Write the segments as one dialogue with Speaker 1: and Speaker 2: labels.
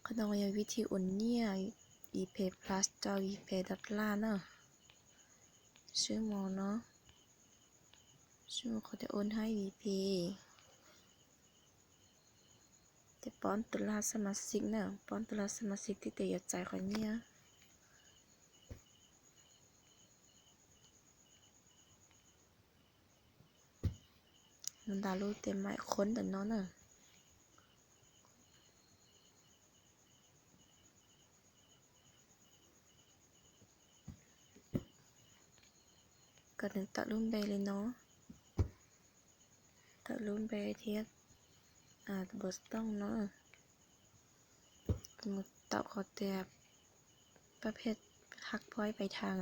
Speaker 1: 그동안 위티 언니야 이페 플라스터 이페 $ซื้อหมอเนาะซื้อหมอเขาจะโอนให้ VP แต่ป้อนตุลาสมาชิกนะป้อนตุลาสมาชิกที่แต่อย่าใจเขาเนี่ยมันดาลูเต็มไม้ค้นแต่น้องน่ะก็ถึงตัดรุ่นเบเลยเนาะตัดรุ่นเบเทียบสต้องเนาะมุดตับเขาแต่ประเภทหักพ้อยไปทาง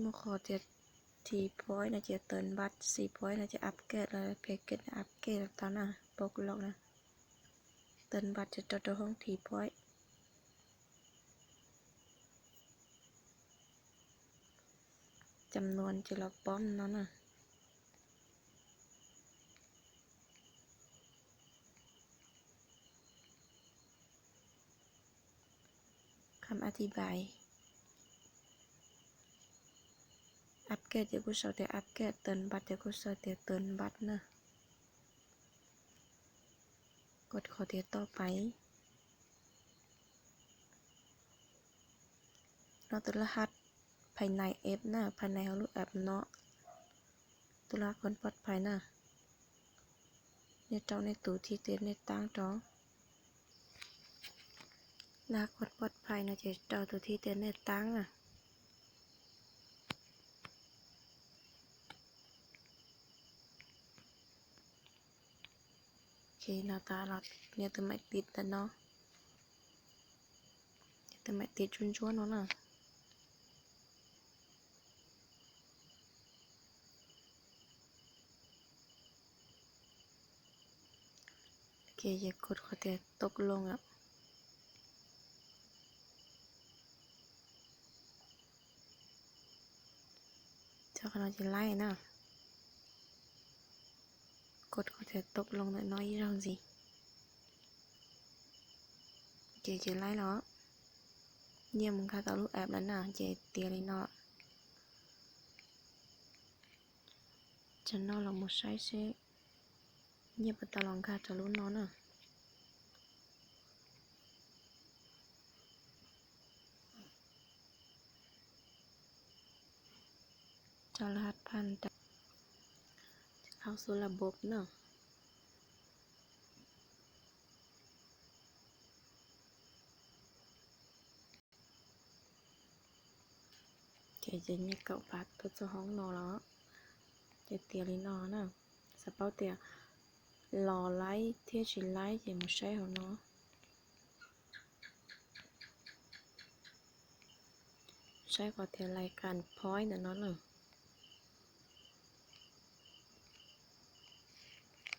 Speaker 1: มุขอเตียทีพ้อยน่าจะเตินบัต4พ้อยน่าจะอัปเกรดแล้วเพกเกตอัปเกรดตอนน่ะปกล็อกนะเตินบัตจะจดห้องทีพ้อยจำนวนจะเราป้อมนั่นน่ะคำอธิบายอัปเกรดเดี๋ยวกูสอนแต่อัปเกรดเตินบัตเดี๋ยวกูสอนแต่เตินบัตนะกดขอเดี๋ยวต่อไปเราตัวรหัสภายในแอปนะภายในรูปแอปเนาะตัวละคนปลอดภัยนะเนี่ยเจ้าในตู้ที่เตียนในตั้งจ้องลาคนปลอดภัยนะเจ้าตัวที่เตียนในตั้งน่ะโอเคหน้าตาเราเนี่ยตัวไม่ติดแต่เนาะตัวไม่ติดชุนๆเนาะน่ะโอเคอย่ากดขอแต่ตกลงเจ้าขนาดจะไล่นะกดขอแต่ตกลงน้อยๆยังสิเจจะไล่เหรอเนี่ยมึงค่าต่อรูปแอปแล้วนะเจเตียเลยเนาะฉันนอนลองมาใช้เช็คเนี่ยปัตตาลองค่าต่อรูปนอนน่ะเจ้ารหัสพันจะเข้าสู่ระบบเนาะเจจะเนี่ยเก่าปัดตัวเจ้าห้องนอนแล้วเจเตียเลยนอนน่ะสเปาเตียรอไลท์เที่ยชิไลท์เจมาใช้ของเนาะใช้ก่อนเทียรายการพอยต์นะเนาะ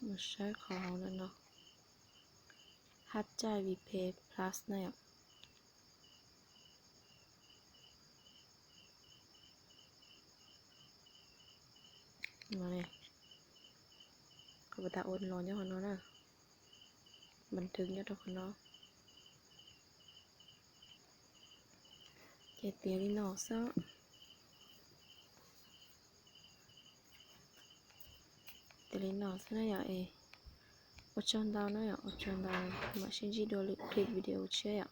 Speaker 1: มาใช้ของนั่นเนาะฮัตจ่ายวีเพย์พลัสเนี่ยมาเนี่ยก็บตาโอนรอเนี่ยคนเนาะนะบันทึกเนี่ยทุกคนเนาะเจเตียลินอซะเตียลินอซะนะอย่า어쩐다나요? 어쩐다. 마신지 돌리 클릭 비디오 쳐야.